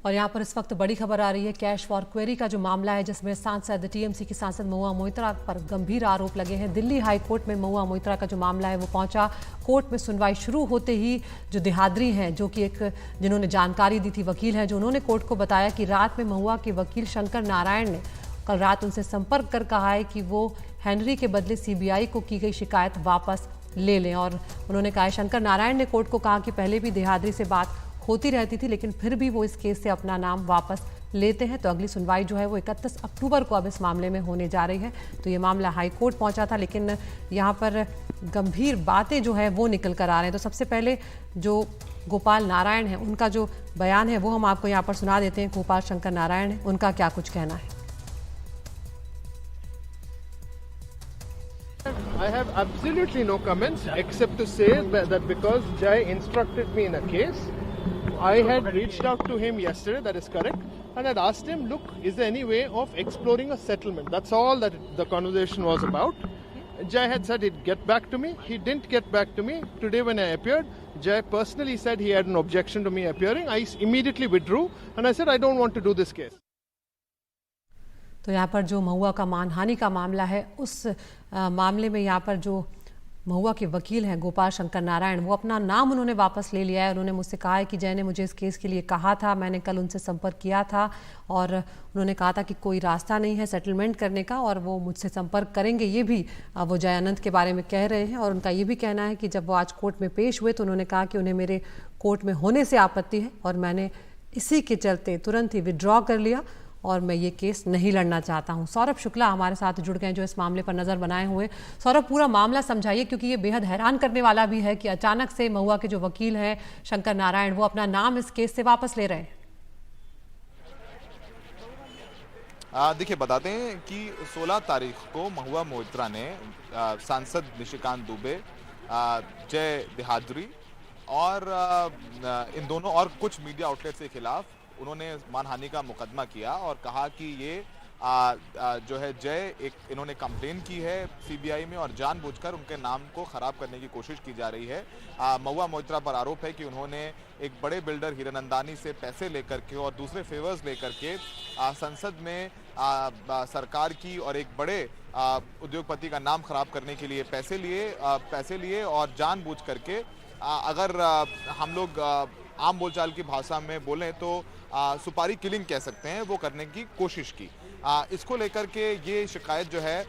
और यहाँ पर इस वक्त बड़ी खबर आ रही है कैश फॉर क्वेरी का जो मामला है, जिसमें सांसद टीएमसी की सांसद महुआ मोइत्रा पर गंभीर आरोप लगे हैं। दिल्ली हाई कोर्ट में महुआ मोइत्रा का जो मामला है वो पहुंचा। कोर्ट में सुनवाई शुरू होते ही जो देहाद्री हैं, जो कि जिन्होंने जानकारी दी थी, वकील हैं, जो उन्होंने कोर्ट को बताया कि रात में महुआ के वकील शंकर नारायण ने कल रात उनसे संपर्क कर कहा है कि वो हेनरी के बदले सीबीआई को की गई शिकायत वापस ले लें। और उन्होंने कहा, शंकर नारायण ने कोर्ट को कहा कि पहले भी देहाद्री से बात होती रहती थी, लेकिन फिर भी वो इस केस से अपना नाम वापस लेते हैं। तो अगली सुनवाई जो है वो 31 अक्टूबर को अब इस मामले में होने जा रही है। तो ये मामला हाई कोर्ट पहुंचा था, लेकिन यहाँ पर गंभीर बातें जो है वो निकल कर आ रहे हैं। तो सबसे पहले जो गोपाल नारायण है, उनका जो बयान है वो हम आपको यहाँ पर सुना देते हैं। गोपाल शंकर नारायण है, उनका क्या कुछ कहना है। I have absolutely no comments except to say that because Jai instructed me in a case, I had reached out to him yesterday, that is correct, and had asked him, look, is there any way of exploring a settlement? That's all that the conversation was about. Jai had said he'd get back to me. He didn't get back to me. Today when I appeared, Jai personally said he had an objection to me appearing. I immediately withdrew and I said I don't want to do this case. तो यहाँ पर जो महुआ का मानहानि का मामला है, उस मामले में यहाँ पर जो महुआ के वकील हैं गोपाल शंकर नारायण, वो अपना नाम उन्होंने वापस ले लिया है। उन्होंने मुझसे कहा है कि जय ने मुझे इस केस के लिए कहा था, मैंने कल उनसे संपर्क किया था और उन्होंने कहा था कि कोई रास्ता नहीं है सेटलमेंट करने का और वो मुझसे संपर्क करेंगे। ये भी वो जय अनंत के बारे में कह रहे हैं। और उनका ये भी कहना है कि जब वो आज कोर्ट में पेश हुए तो उन्होंने कहा कि उन्हें मेरे कोर्ट में होने से आपत्ति है और मैंने इसी के चलते तुरंत ही विड्रॉ कर लिया और मैं ये केस नहीं लड़ना चाहता हूं। सौरभ शुक्ला हमारे साथ जुड़ गए, जो इस मामले पर नज़र बनाए हुए। सौरभ, पूरा मामला समझाइए, क्योंकि ये बेहद हैरान करने वाला भी है कि अचानक से महुआ के जो वकील हैं शंकर नारायण, वो अपना नाम इस केस से वापस ले रहे हैं। देखिए, बताते हैं कि 16 तारीख को महुआ मोइत्रा ने सांसद निशिकांत दुबे, जय देहाद्री और इन दोनों और कुछ मीडिया आउटलेट्स के खिलाफ उन्होंने मानहानि का मुकदमा किया और कहा कि ये जो है जय इन्होंने कंप्लेन की है सीबीआई में और जानबूझकर उनके नाम को खराब करने की कोशिश की जा रही है। महुआ मोइत्रा पर आरोप है कि उन्होंने एक बड़े बिल्डर हीरानंदानी से पैसे लेकर के और दूसरे फेवर्स लेकर के संसद में सरकार की और एक बड़े उद्योगपति का नाम खराब करने के लिए पैसे लिए और जानबूझ करके, अगर हम लोग आम बोलचाल की भाषा में बोलें तो सुपारी किलिंग कह सकते हैं, वो करने की कोशिश की। इसको लेकर के ये शिकायत जो है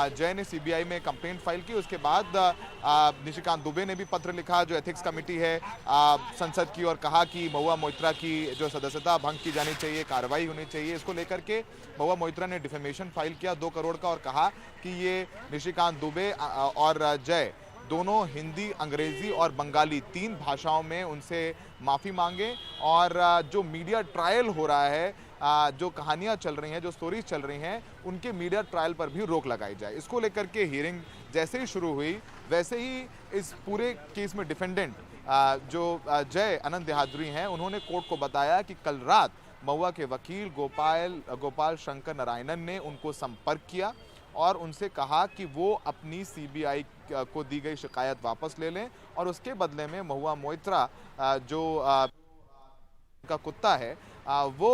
जय ने सीबीआई में कंप्लेंट फाइल की। उसके बाद निशिकांत दुबे ने भी पत्र लिखा जो एथिक्स कमेटी है संसद की, और कहा कि महुआ मोइत्रा की जो सदस्यता भंग की जानी चाहिए, कार्रवाई होनी चाहिए। इसको लेकर के महुआ मोइत्रा ने डिफेमेशन फाइल किया 2 करोड़ का और कहा कि ये निशिकांत दुबे और जय दोनों हिंदी, अंग्रेजी और बंगाली 3 भाषाओं में उनसे माफ़ी मांगे और जो मीडिया ट्रायल हो रहा है, जो कहानियां चल रही हैं, जो स्टोरीज चल रही हैं, उनके मीडिया ट्रायल पर भी रोक लगाई जाए। इसको लेकर के हियरिंग जैसे ही शुरू हुई, वैसे ही इस पूरे केस में डिफेंडेंट जो जय अनंत देहाद्री हैं, उन्होंने कोर्ट को बताया कि कल रात महुआ के वकील गोपाल शंकर नारायणन ने उनको संपर्क किया और उनसे कहा कि वो अपनी सीबीआई को दी गई शिकायत वापस ले लें और उसके बदले में महुआ मोइत्रा जो का कुत्ता है वो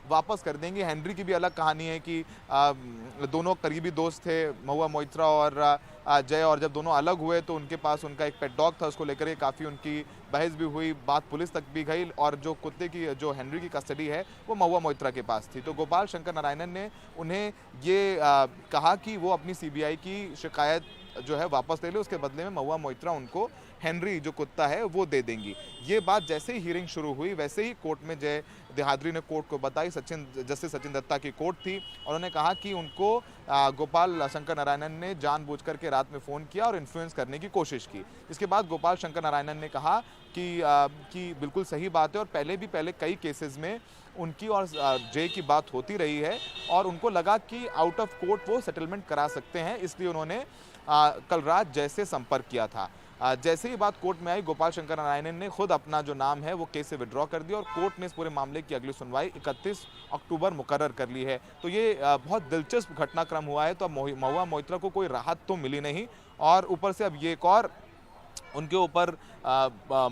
वापस कर देंगे। हेनरी की भी अलग कहानी है कि दोनों करीबी दोस्त थे, महुआ मोइत्रा और जय, और जब दोनों अलग हुए तो उनके पास उनका एक पेट डॉग था, उसको लेकर के काफ़ी उनकी बहस भी हुई, बात पुलिस तक भी गई और जो कुत्ते की जो हेनरी की कस्टडी है वो महुआ मोइत्रा के पास थी। तो गोपाल शंकर नारायणन ने उन्हें ये कहा कि वो अपनी सीबीआई की शिकायत जो है वापस ले ले, उसके बदले में महुआ मोइत्रा उनको हेनरी जो कुत्ता है वो दे देंगी। ये बात जैसे ही हियरिंग शुरू हुई वैसे ही कोर्ट में जय देहाद्री ने कोर्ट को बताई। जस्टिस सचिन दत्ता की कोर्ट थी और उन्होंने कहा कि उनको गोपाल शंकर नारायणन ने जानबूझ करके रात में फ़ोन किया और इन्फ्लुएंस करने की कोशिश की। इसके बाद गोपाल शंकर नारायणन ने कहा कि बिल्कुल सही बात है और पहले कई केसेस में उनकी और जय की बात होती रही है और उनको लगा कि आउट ऑफ कोर्ट वो सेटलमेंट करा सकते हैं, इसलिए उन्होंने कल रात जय से संपर्क किया था। जैसे ही बात कोर्ट में आई, गोपाल शंकर नारायणन ने खुद अपना जो नाम है वो केस से विड्रॉ कर दिया और कोर्ट ने इस पूरे मामले की अगली सुनवाई 31 अक्टूबर मुकर्रर कर ली है। तो ये बहुत दिलचस्प घटनाक्रम हुआ है। तो अब महुआ मोइत्रा को कोई राहत तो मिली नहीं और ऊपर से अब ये एक और उनके ऊपर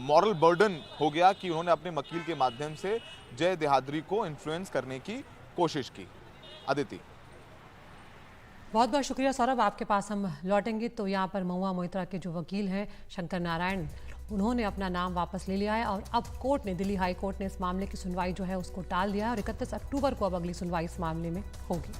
मॉरल बर्डन हो गया कि उन्होंने अपने वकील के माध्यम से जय देहाद्री को इन्फ्लुएंस करने की कोशिश की। अदिति, बहुत बहुत शुक्रिया सौरभ। आपके पास हम लौटेंगे। तो यहाँ पर महुआ मोइत्रा के जो वकील हैं शंकर नारायण, उन्होंने अपना नाम वापस ले लिया है और अब कोर्ट ने, दिल्ली हाई कोर्ट ने इस मामले की सुनवाई जो है उसको टाल दिया है और 31 अक्टूबर को अब अगली सुनवाई इस मामले में होगी।